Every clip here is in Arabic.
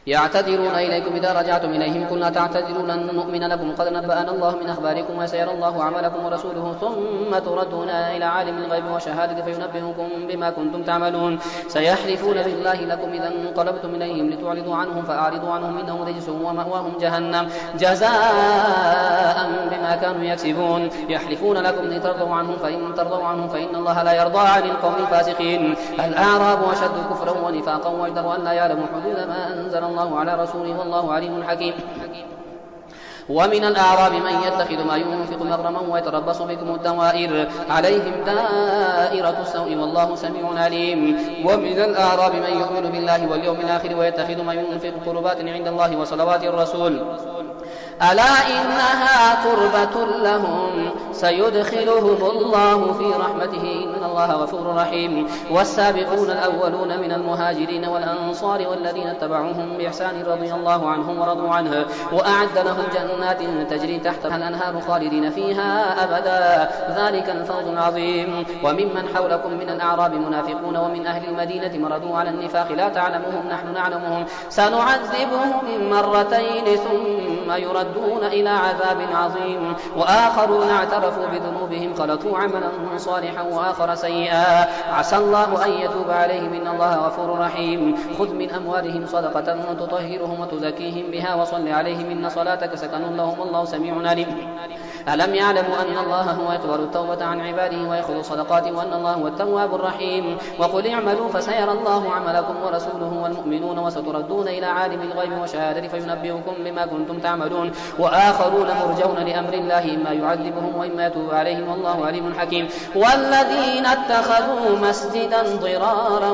يعتذرون إليكم إذا رجعتم إليهم قل لا تعتذروا لن نؤمن لكم قد نبأنا الله من أخباركم وسيرى الله عملكم ورسوله ثم تردون إلى عالم الغيب والشهادة فينبئكم بما كنتم تعملون سيحلفون بالله لكم إذا انقلبتم إليهم لتعرضوا عنهم فأعرضوا عنهم إنهم رجس ومأواهم جهنم جزاء بما كانوا يكسبون يحلفون لكم لترضوا عنهم فإن ترضوا عنهم فإن الله لا يرضى عن القوم الفاسقين الأعراب أشد كفرا ونفاقا وأجدر أن لا يعلموا حدود ما أنزل الله على رسوله والله عليم حكيم ومن الأعراب من يتخذ ما ينفق مغرما ويتربص بكم الدوائر عليهم دائرة السوء والله سميع عليم ومن الأعراب من يؤمن بالله واليوم الآخر ويتخذ ما ينفق قربات عند الله وصلوات الرسول ألا إنها قربة لهم سيدخلهم الله في رحمته إن الله غفور رحيم والسابقون الأولون من المهاجرين والأنصار والذين اتبعوهم بإحسان رضي الله عنهم ورضوا عنه وأعد لهم جنات تجري تحتها الأنهار خالدين فيها أبدا ذلك الفوز العظيم وممن حولكم من الأعراب منافقون ومن أهل المدينة مردوا على النفاق لا تعلمهم نحن نعلمهم سنعذبهم مرتين ثم يردون إلى عذاب عظيم وآخرون اعترفوا بذنوبهم خلطوا عملا صالحا وآخر سيئا عسى الله أن يتوب عليهم إن الله غفور رحيم خذ من أموالهم صدقة تطهرهم وتزكيهم بها وصل عليهم إن صلاتك سكن لهم والله سميع عليم ألم يعلموا أن الله هو يقبل التوبة عن عباده ويأخذ الصدقات وأن الله هو التواب الرحيم وقل اعملوا فسيرى الله عملكم ورسوله والمؤمنون وستردون إلى عالم الغيب والشهادة فينبئكم بما كنتم تعملون وآخرون مرجون لأمر الله إما يعذبهم وإما يتوب عليهم والله عليم حكيم والذين اتخذوا مسجدا ضرارا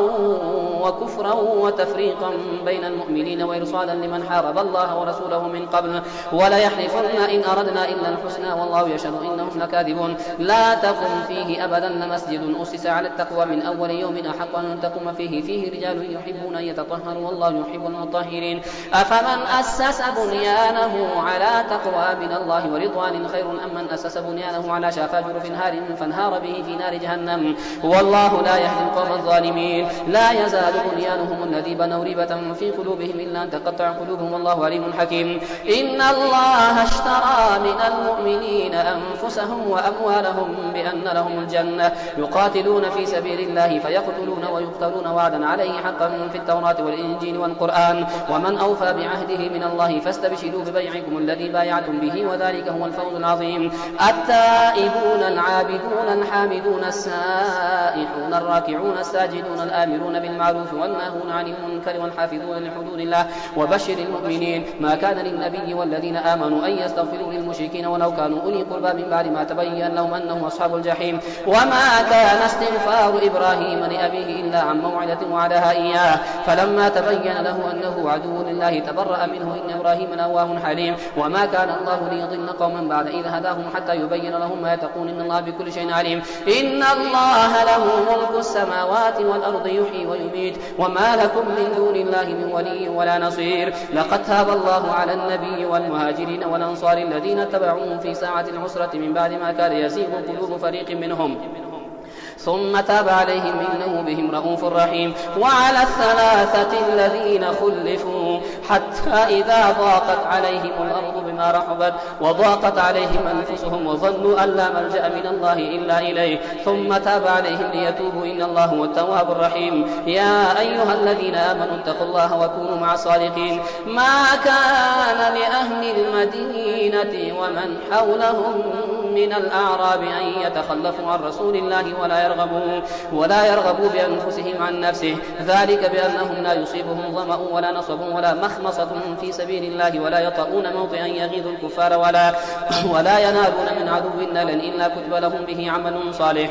وكفرا وتفريقا بين المؤمنين وإرصادا لمن حارب الله ورسوله من قبل ولا يحلفن إن أردنا إلا الحسنى والله يشهد إنهم لكاذبون لا تقم فيه أبدا لمسجد أسس على التقوى من أول يوم أحق أن تقوم فيه رجال يحبون أن يتطهروا والله يحب المطهرين أفمن أسس بنيانه على تقوى من الله ورضوان خير أم من أسس بنيانه على شافا جرف هار فانهار به في نار جهنم والله لا يهدي القوم الظالمين لا يزال بنيانهم الذي بنوا ريبة في قلوبهم إلا أن تقطع قلوبهم والله عليم حكيم إن الله اشترى من المؤمنين أنفسهم وأموالهم بأن لهم الجنة يقاتلون في سبيل الله فيقتلون ويقتلون وعدا عليه حقا في التوراة والإنجيل والقرآن ومن أوفى بعهده من الله فاستبشروا ببيعكم الذي بايعتم به وذلك هو الفوز العظيم التائبون العابدون الحامدون السائحون الراكعون الساجدون الآمرون بالمعروف والناهون عن المنكر والحافظون لحدود الله وبشر المؤمنين ما كان للنبي والذين آمنوا أن يستغفروا للمشركين ولو كانوا أولي قربى من بعد ما تبين لهم أنهم أصحاب الجحيم وما كان استغفار إبراهيم لأبيه إلا عن موعدة وعدها إياه فلما تبين له أنه عدو لله تبرأ منه إن إبراهيم لأواه حليم وما كان الله ليضل قوما بعد إذ هداهم حتى يبين لهم ما يتقون إن الله بكل شيء عليم إن الله له ملك السماوات والأرض يحيي ويميت وما لكم من دون الله من ولي ولا نصير لقد تاب الله على النبي والمهاجرين والأنصار الذين اتبعوهم في ساعة العسرة من بعد ما كان يزيغ قلوب فريق منهم ثم تاب عليهم إنه بهم رءوف رحيم وعلى الثلاثة الذين خلفوا حتى إذا ضاقت عليهم الأرض بما رحبت وضاقت عليهم أنفسهم وظنوا أن لا ملجأ من الله إلا إليه ثم تاب عليهم ليتوبوا إن الله هو التواب الرحيم يا أيها الذين آمنوا اتقوا الله وكونوا مع الصادقين ما كان لأهل المدينة ومن حولهم من الأعراب أن يتخلفوا عن رسول الله ولا يرغبوا بأنفسهم عن نفسه ذلك بأنهم لا يصيبهم ظمأ ولا نصب ولا مخمصة في سبيل الله ولا يطؤون موطئا يغيظ الكفار ولا ينالون من عدو نالا إلا كتب لهم به عمل صالح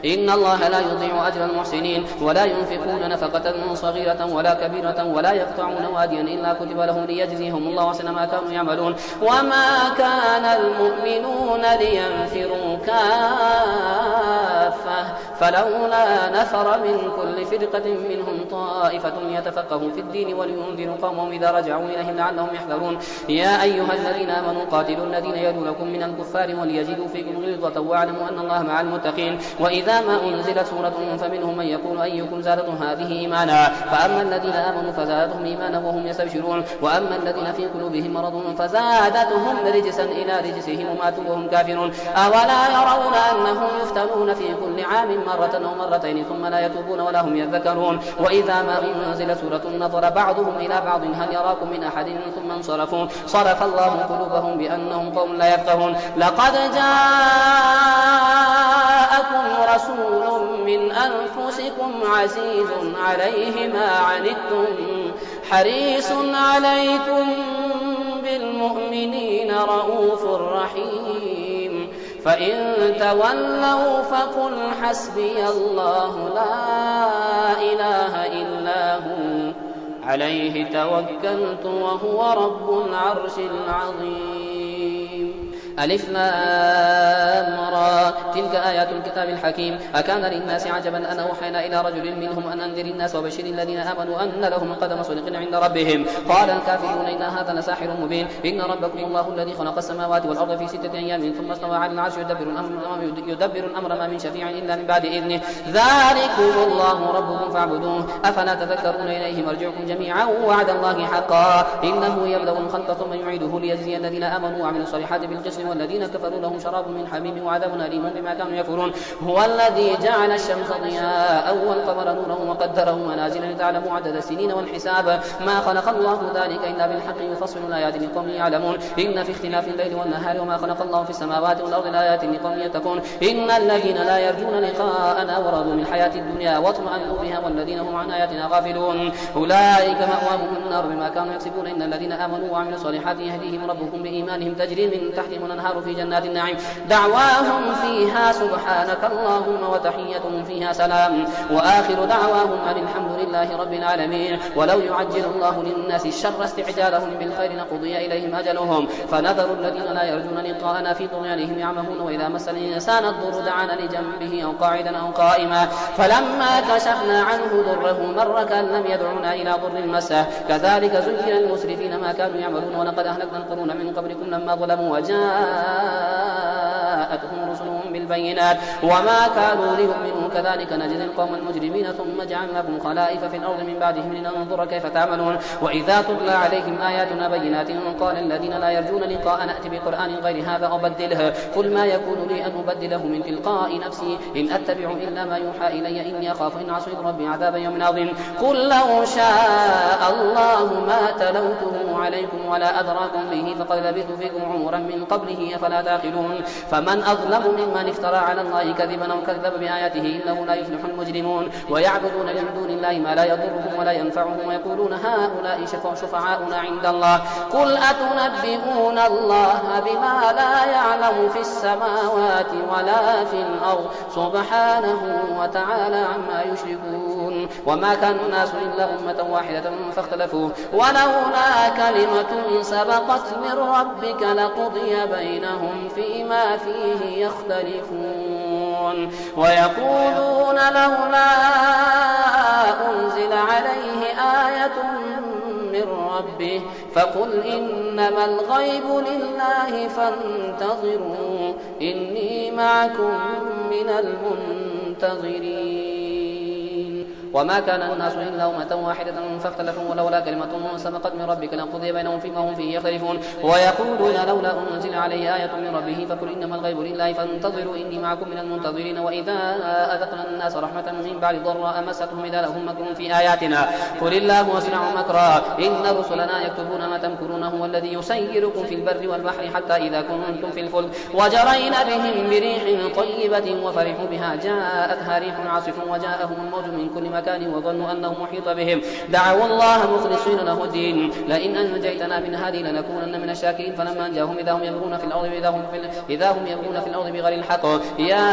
إن الله لا يضيع أجر المحسنين ولا ينفقون نفقة صغيرة ولا كبيرة ولا يقطعون واديا إلا كتب لهم ليجزيهم الله أحسن ما كانوا يعملون وما كان المؤمنون لينفروا كافة فلولا نفر من كل فرقة منهم طائفة يتفقهوا في الدين ولينذروا قومهم إذا رجعوا إليهم لعلهم يحذرون يا أيها الذين آمنوا قاتلوا الذين يلونكم من الكفار وليجدوا فيكم غلظة واعلموا أن الله مع المتقين وإذا وإذا ما أنزلت سورة فمنهم من يقول أيكم زادته هذه إيمانا فأما الذين آمنوا فزادتهم إيمانا وهم يستبشرون وأما الذين في قلوبهم مرض فزادتهم رجسا إلى رجسهم وماتوا وهم كافرون أولا يرون أنهم يفتنون في كل عام مرة أو مرتين ثم لا يتوبون ولا هم يذكرون وإذا ما أنزلت سورة نظر بعضهم إلى بعض هل يراكم من أحد ثم انصرفوا صرف الله قلوبهم بأنهم قوم لا يفقهون لقد جاءكم رسول من أنفسكم عزيز عليه ما عنتم حريص عليكم بالمؤمنين رؤوف رحيم فإن تولوا فقل حسبي الله لا إله إلا هو عليه توكلت وهو رب العرش العظيم ألف لام را تلك آيات الكتاب الحكيم أكان للناس عجبا أن أوحينا إلى رجل منهم أن أنذر الناس وبشر الذين آمنوا أن لهم قدم صدق عند ربهم قال الكافرون إن هذا لساحر مبين إن ربكم الله الذي خلق السماوات والأرض في 6 أيام ثم استوى على العرش يدبر الأمر ما من شفيع إلا من بعد إذنه ذلكم الله ربكم فاعبدوه أفلا تذكرون إليه مرجعكم جميعا وعد الله حقا إنه يبدأ الخلق ثم يعيده ليجزي الذين آمنوا وعملوا الصالحات بالقسط والذين كفروا لهم شراب من حميم وعذاب أليم بما كانوا يكفرون هو الذي جعل الشمس ضياء والقمر نورا وقدره منازل لتعلموا عدد السنين والحساب ما خلق الله ذلك إلا بالحق يفصل الآيات لقوم يعلمون إن في اختلاف الليل والنهار وما خلق الله في السماوات والأرض لآيات لقوم يتقون إن الذين لا يرجون لقاءنا ورضوا من الحياة الدنيا واطمأنوا بها والذين هم عن آياتنا غافلون أولئك مأواهم النار بما كانوا يكسبون إن الذين آمنوا وعملوا الصالحات يهديهم ربهم بإيمانهم تجري من تحتهم الأنهار في جنات النعيم دعواهم فيها سبحانك اللهم وتحيتهم فيها سلام وآخر دعواهم أن الحمد لله رب العالمين ولو يعجل الله للناس الشر استعجالهم بالخير لقضي إليهم أجلهم فنذر الذين لا يرجون لقاءنا في طغيانهم يعمهون وإذا مس الإنسان الضر دعانا لجنبه أو قاعدا أو قائما فلما كشفنا عنه ضره مر كأن لم يدعنا إلى ضر مسه كذلك زين للمسرفين ما كانوا يعملون ولقد أهلكنا القرون من قبلكم لما ظلموا وجاءتهم رسلهم بالبينات وما كانوا ليؤمنوا كذلك نجزي القوم المجرمين ثم جعلناكم خلائف في الأرض من بعدهم لننظر كيف تعملون وإذا تتلى عليهم آياتنا بينات قال الذين لا يرجون لقاء نأتي بقرآن غير هذا أو بدله قل ما يكون لي أن أبدله من تلقاء نفسي إن أتبع إلا ما يوحى إلي إني أخاف إن عصيت ربي عذاب يوم عظيم قل لو شاء الله ما تلوته عليكم ولا أدراكم به فقد لبثت فيكم عمرا من قبله أفلا تعقلون فمن أظلم ممن افترى على الله كذبا أو كذب بآياته إنه لا يفلح المجرمون ويعبدون من دون الله ما لا يضرهم ولا ينفعهم ويقولون هؤلاء شفعاؤنا عند الله قل أتنبئون الله بما لا يعلم في السماوات ولا في الأرض سبحانه وتعالى عما يشركون وما كان الناس إلا أمة واحدة فاختلفوا ولولا كلمة سبقت من ربك لقضي بينهم فيما فيه يختلفون ويقولون لولا أنزل عليه آية من ربه فقل إنما الغيب لله فانتظروا إني معكم من المنتظرين وما كان الناس إلا أمة واحدة فاختلفوا ولولا كلمة سبقت من ربك لقضي بينهم فيما هم فيه يختلفون ويقولون لولا أنزل عليه آية من ربه فقل إنما الغيب لله فانتظروا إني معكم من المنتظرين وإذا أذقنا الناس رحمة من بعد ضراء مستهم إذا لهم مكر في آياتنا قل الله أسرع مكرا إن رسلنا يكتبون ما تمكرون هو الذي يسيركم في البر والبحر حتى إذا كنتم في الفلك وجرين بهم بريح طيبة وفرحوا بها جاءتها ريح عاصف وجاءهم الموج من كل مكان وظنوا أنه محيط بهم دعوا الله مخلصين له الدين لئن أنجيتنا من هذه لنكونن من الشاكرين فلما أنجاهم إذا هم يبغون في الأرض بغير الحق يا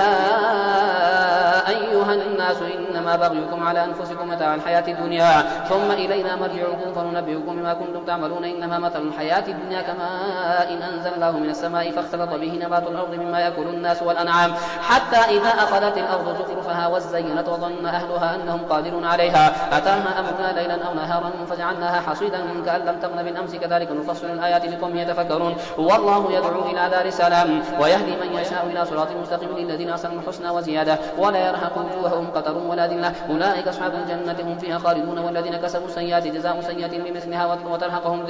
أيها الناس إنما بغيكم على أنفسكم متاع الحياة الدنيا ثم إلينا مرجعكم فننبئكم بما كنتم تعملون إنما مثل الحياة الدنيا كماء إن أنزلناه من السماء فاختلط به نبات الأرض مما يأكل الناس والأنعام حتى إذا أخذت الأرض زخرفها وزينت وظن أهلها أنهم قادرون قادرون عليها أتاها أمرنا ليلا أو نهارا فجعلناها حصيدا كأن لم تغن بالأمس كذلك نفصل الآيات لقوم يتفكرون والله يدعو إلى دار السلام ويهدي من يشاء إلى صراط مستقيم للذين أحسنوا الحسنى وزيادة ولا يرهق وجوههم قتر ولا ذلة أولئك أصحاب الجنة هم فيها خالدون والذين كسبوا السيئات جزاء سيئة بمثلها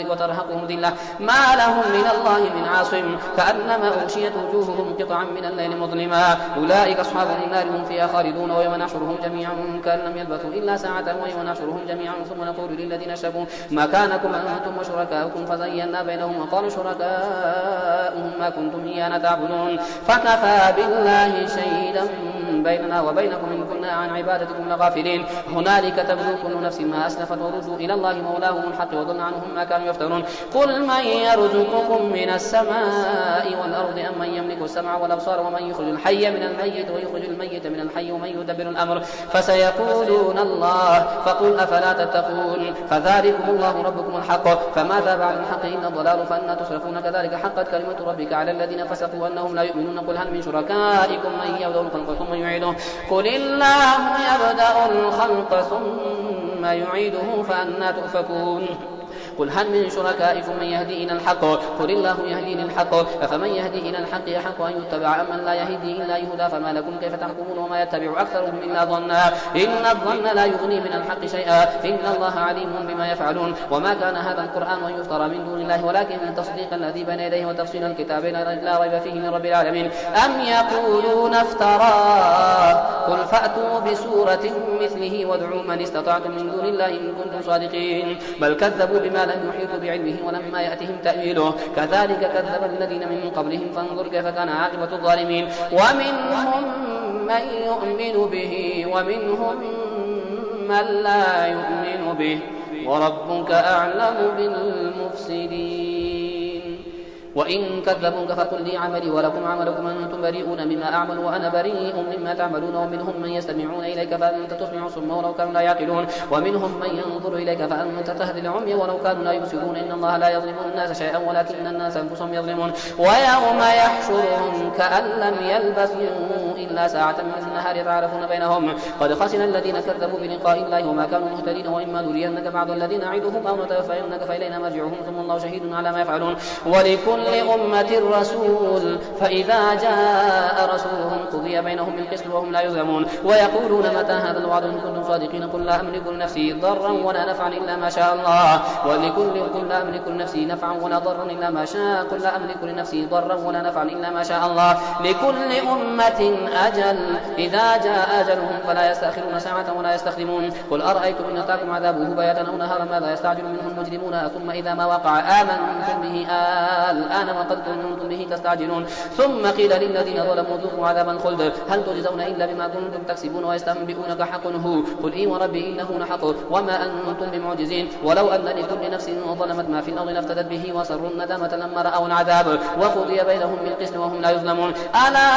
وترهقهم ذلة ما لهم من الله من عاصم كأنما أغشيت وجوههم قطعا من الليل مظلما أولئك أصحاب النار هم فيها خالدون ويوم نحشرهم جميعا كأن لم يلبثوا إلا ساعة ويوم نحشرهم جميعا ثم نقول للذين أشركوا مكانكم أنتم وشركاؤكم فزينا بينهم وقالوا شركاؤهم ما كنتم إيانا تعبدون فكفى بالله شهيدا بيننا وبينكم إن كنا عن عبادتكم لغافلين هنالك تبلو كل نفس ما أسلفت وردوا إلى الله مولاهم الحق وضل عنهم ما كانوا يفترون قل من يرزقكم من السماء والأرض أم من يملك السمع والأبصار ومن يخرج الحي من الميت ويخرج الميت من الحي ومن يدبر الأمر فسيقولون الله فقل أفلا تتقون فذلكم الله ربكم الحق فماذا بعد الحق إن الضلال فأنا تصرفون كذلك حقت كلمة ربك على الذين فسقوا أنهم لا يؤمنون قل هل من شركائكم من يبدأ الخلق ثم يعيده قل الله يبدأ الخلق ثم يعيده فأنا تؤفكون قل هل من شركائكم من يهدي إلى الحق قل الله يهدي للحق أفمن يهدي إلى الحق يحق أن يتبع أم من لا يهدي إلا يهدى فما لكم كيف تحكمون وما يتبع أكثرهم إلا ظنا إن الظن لا يغني من الحق شيئا إن الله عليم بما يفعلون وما كان هذا القرآن أن يفترى من دون الله ولكن تصديق الذي بين يديه وتفصيل الكتاب لا ريب فيه من رب العالمين أم يقولون افتراه قل فأتوا بسورة مثله وادعوا من استطعتم من دون الله إن كنتم صادقين بل كذبوا بما لم يحيطوا بعلمه ولما يأتهم تأويله كذلك كذب الذين من قبلهم فانظر كيف كان عاقبة الظالمين ومنهم من يؤمن به ومنهم من لا يؤمن به وربك أعلم بالمفسدين وإن كذبوك فقل لي عملي ولكم عملكم أنتم بريئون مما أعمل وأنا بريء مما تعملون ومنهم من يستمعون إليك فأنت تسمع الصم ولو كانوا لا يعقلون ومنهم من ينظر إليك فأنت تهدي العمي ولو كانوا لا يبصرون إن الله لا يظلم الناس شيئا ولكن الناس أنفسهم يظلمون ويوم يحشرهم كأن لم يلبثوا إلا ساعة من النهار يتعارفون بينهم قد خسر الذين كذبوا بلقاء الله وما كانوا مهتدين وإما نرينك بعض الذين نعدهم أو نتوفينك فإلينا مرجعهم ثم الله شهيد على ما يفعلون ولكل أمة رسول فإذا جاء رسولهم قضي بينهم بالقسط وهم لا يظلمون ويقولون متى هذا الوعد إن كنتم صادقين قل لا أملك لنفسي ضرا ولا نفعا إلا ما شاء الله قل لا أملك لنفسي نفعا ولا ضرا إلا ما شاء قل لا أملك لنفسي ضرا ولا نفعا إلا ما شاء الله لكل أمة أجل إذا جاء أجلهم فلا يستأخرون ساعة ولا يستخدمون قل أرأيتم إن أتاكم عذابه بياتا أو نهارا ماذا يستعجل منه المجرمون ثم إذا ما وقع آمنتم به الآن وقد كنتم به تستعجلون ثم قيل للذين ظلموا ذوقوا عذاب الخلد هل تجزون إلا بما كنتم تكسبون ويستنبئونك حق هو قل إي وربي إنه لحق وما أنتم بمعجزين ولو أن لكل نفس ظلمت ما في الأرض لافتدت به وسروا الندامة لما رأوا العذاب وقضي بينهم بالقسط وهم لا يظلمون ألا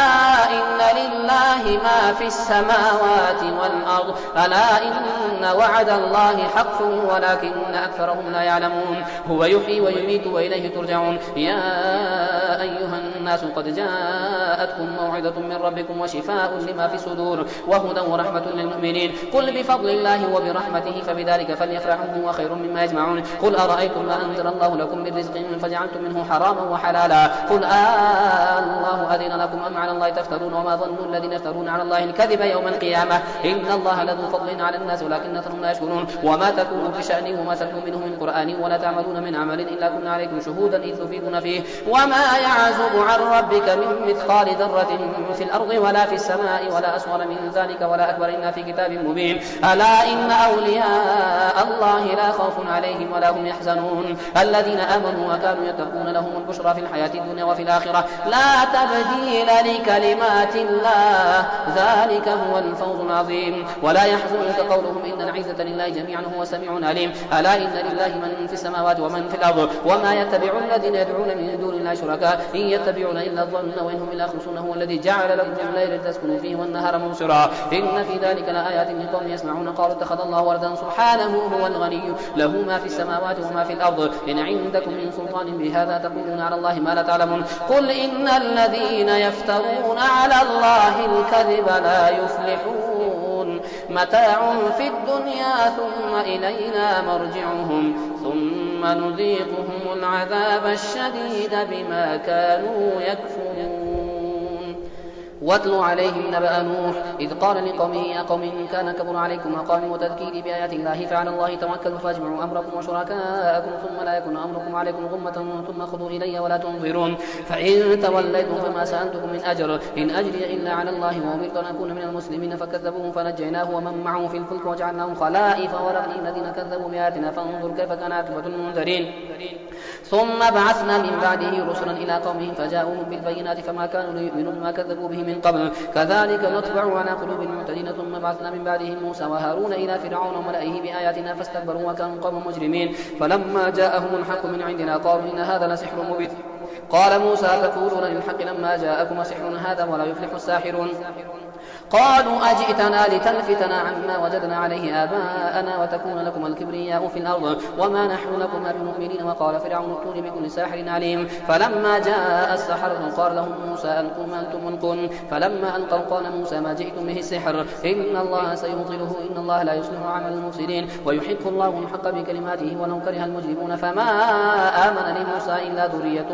إن لله ما في السماوات والأرض ألا إن وعد الله حق ولكن أكثرهم لا يعلمون هو يحيي ويميت وإليه ترجعون يا أيها الناس قد جاءتكم موعظة من ربكم وشفاء لما في الصدور وهدى ورحمة للمؤمنين قل بفضل الله وبرحمته فبذلك فليفرحوا هو خير مما يجمعون قل أرأيتم ما أنزل الله لكم من رزق فجعلتم منه حراما وحلالا قل الله أذن لكم أم على الله تفترون وما ظن الذين يفترون على الله الكذب يوم القيامة إن الله لذو فضل على الناس ولكن أكثرهم لا يشكرون وما تكون في شأن وما تتلو منه من قرآن ولا تعملون من عمل إلا كنا عليكم شهودا إذ تفيضون فيه وما يعزب عن ربك من مثقال ذرة في الأرض ولا في السماء ولا أصغر من ذلك ولا أكبر إلا في كتاب مبين ألا إن أولياء الله لا خوف عليهم ولا هم يحزنون الذين آمنوا وكانوا يتقون لهم البشرى في الحياة الدنيا وفي الآخرة لا تبديل لكلمات الله ذلك هو الفوز العظيم ولا يحزنك قولهم إن العزة لله جميعا هو سميع عليم ألا إن لله من في السماوات ومن في الأرض وما يتبع الذين يدعون من دون الله شركاء إن يتبعون إلا الظن وإن هم إلا يخرصون هو الذي جعل لكم الليل لتسكنوا فيه والنهار مبصرا إن في ذلك لآيات لقوم يسمعون قالوا اتخذ الله ولدا سبحانه هو الغني له ما في السماوات وما في الأرض إن عندكم من سلطان بهذا تقولون على الله ما لا تعلمون قل إن الذين يفترون على الله الكذب لا يفلحون متاع في الدنيا ثم إلينا مرجعهم ثم نذيقهم العذاب الشديد بما كانوا يكفرون. واتل عليهم نبأ نوح إذ قال لقومه يا قوم إن كان كبر عليكم مقامي وتذكيري بآيات الله فعلى الله توكلوا فاجمعوا أمركم وشركاءكم ثم لا يكن أمركم عليكم غمة ثم خذوا إلي ولا تنظرون فإن توليتم فما سألتكم من أجر إن أجري إلا على الله وأمرت أن أكون من المسلمين فكذبوه فنجيناه ومن معه في الفلك وجعلناهم خلائف ورأينا الذين كذبوا بآياتنا فانظر كيف كان عاقبة المنذرين. ثم بعثنا من بعده رسلا إلى قومهم فجاءوهم بالبينات فما كانوا ليؤمنوا بما كذبوا به من قبل كذلك نطبع على قلوب المعتدين. ثم بعثنا من بعدهم موسى وهارون إلى فرعون وملئه بآياتنا فاستكبروا وكانوا قوما مجرمين. فلما جاءهم الحق من عندنا قالوا إن هذا لسحر مبين. قال موسى تقولون للحق لما جاءكم سحر هذا ولا يفلح الساحرون. قالوا أجئتنا لتلفتنا عما وجدنا عليه آباءنا وتكون لكم الكبرياء في الأرض وما نحن لكما بمؤمنين. وقال فرعون ائتوني بكل ساحر عليم. فلما جاء السحرة قال لهم موسى ألقوا ما أنتم ملقون. فلما ألقوا قال موسى ما جئتم به السحر إن الله سيبطله إن الله لا يصلح عمل المفسدين ويحق الله الحق بكلماته ولو كره المجرمون. فما آمن لموسى إلا ذرية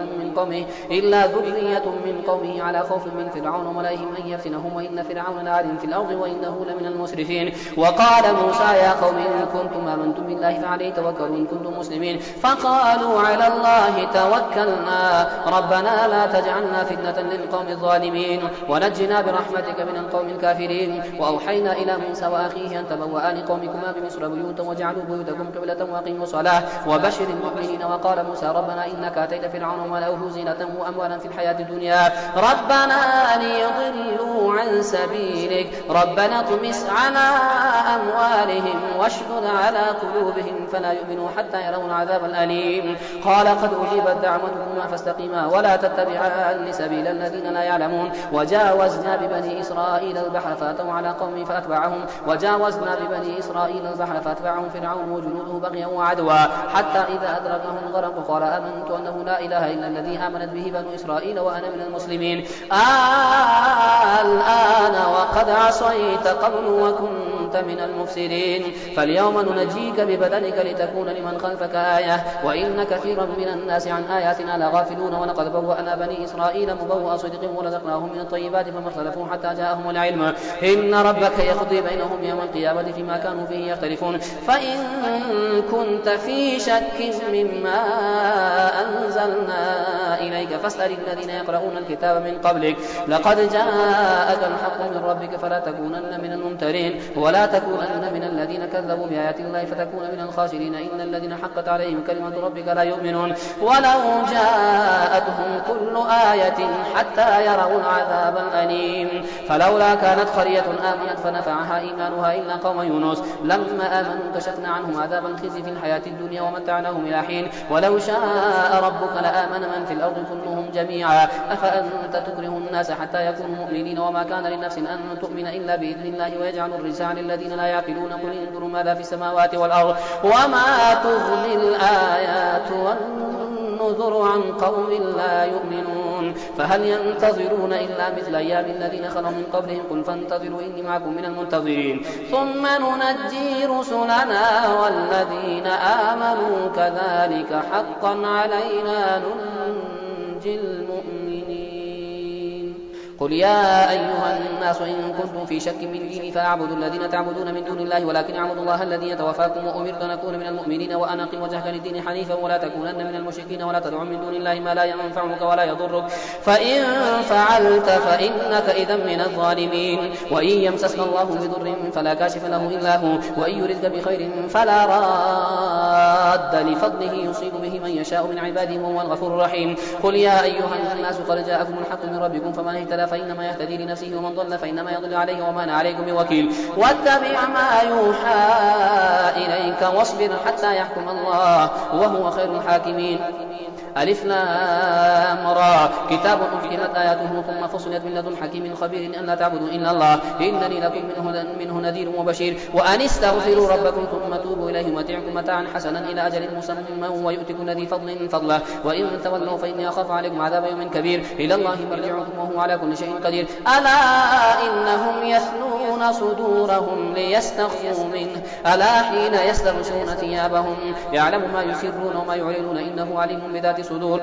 من قومه على خوف من فرعون وملئهم أن يفتنهم وإن فرعون لعال في الأرض وإنه لمن المسرفين. وقال موسى يا قوم إن كنتم آمنتم بالله فعليه توكلوا إن كنتم مسلمين. فقالوا على الله توكلنا ربنا لا تجعلنا فتنة للقوم الظالمين ونجنا برحمتك من القوم الكافرين. وأوحينا إلى موسى وأخيه أن تبوأ لقومكما بمصر بيوتا وجعلوا بيوتكم قبلة وأقيموا الصلاة وبشر المؤمنين. وقال موسى ربنا إنك أتيت فرعون وملأه زينة وأموالا في الحياة الدنيا ربنا ليضلوا عن سبيلك ربنا اطمس على أموالهم واشدد على قلوبهم فلا يؤمنوا حتى يروا العذاب الأليم. قال قد أجيبت دعوتكما فاستقيما ولا تتبعان سبيل الذين لا يعلمون. وجاوزنا ببني إسرائيل البحر فأتوا على قوم فأتبعهم فأتبعهم فرعون وجنوده بغيا وعدوا حتى إذا أدركهم الغرق قال آمنت أنه لا إله إلا الذي آمنت به بنو إسرائيل وأنا من المسلمين. الآن وقد عصيت قبل وكنت من المفسدين فاليوم ننجيك ببدنك لتكون لمن خلفك آية وإن كثيرا من الناس عن آياتنا لغافلون. ولقد بوأنا بني إسرائيل مبوأ صدق ورزقناهم من الطيبات فما اختلفوا حتى جاءهم العلم إن ربك يقضي بينهم يوم القيامة فيما كانوا فيه يختلفون. فإن كنت في شك مما أنزلنا إليك فاسأل الذين يقرؤون الكتاب من قبلك لقد جاءك الحق من ربك فلا تكونن من الممترين ولا تكونن من الذين كذبوا بآيات الله فتكون من الخاسرين. إن الذين حقت عليهم كلمة ربك لا يؤمنون ولو جاءتهم كل آية حتى يروا العذاب الأليم. فلولا كانت قرية آمنت فنفعها إيمانها إلا قوم يونس لما آمنوا كشفنا عنهم عذاب الخزي في الحياة الدنيا ومتعناهم إلى حين. ولو شاء ربك لآمن من في الأرض كلهم جميعا أفأنت تكره الناس حتى يكونوا مؤمنين وما كان لنفس أن تؤمن إلا بإذن الله ويجعل الرجس عن الذين لا يعقلون قل انظروا ماذا في السماوات والأرض وما تغني الآيات والنذر عن قوم لا يؤمنون. فهل ينتظرون إلا مثل أيام الذين خلوا من قبلهم قل فانتظروا إني معكم من المنتظرين ثم ننجي رسلنا والذين آمنوا كذلك حقا علينا ننجي المؤمنين. قل يا أيها الناس إن كنتم في شك من ديني فأعبدوا الذين تعبدون من دون الله ولكن اعبدوا الله الذي يتوفاكم وأمرت أن أكون من المؤمنين وأن أقم وجهك للدين حنيفا ولا تكونن من المشركين ولا تدع من دون الله ما لا ينفعك ولا يضرك فإن فعلت فإنك إذا من الظالمين. وإن يمسسك الله بضر فلا كاشف له إلا هو وإن يردك بخير فلا راد لفضله يصيب به من يشاء من عباده وهو الغفور الرحيم. قل يا أيها الناس قد جاءكم الحق من ربكم فمن اهتدى فإنما يهتدي لنفسه ومن ضل فإنما يضل عليه وما أنا عليكم بوكيل. واتبع ما يوحى إليك واصبر حتى يحكم الله وهو خير الحاكمين. ألف لام را كتاب أحكمت آياته ثم فصلت من لدن حكيم خبير أن لا تعبدوا إلا الله إنني لكم منه نذير وبشير. وأن استغفروا ربكم ثم توبوا إليه متعكم متاعا حسنا إلى أجل مسمى ويؤتك الذي فضل فضله وإن تولوا فإني أخاف عليكم عذاب يوم كبير. إلى الله مرجعكم وهو على كل شيء قدير. ألا إنهم يثنون يكسرون صدورهم ليستخفوا منه ألا حين يستغشون ثيابهم يعلم ما يسرون وما يعلنون إنه عليم بذات صدور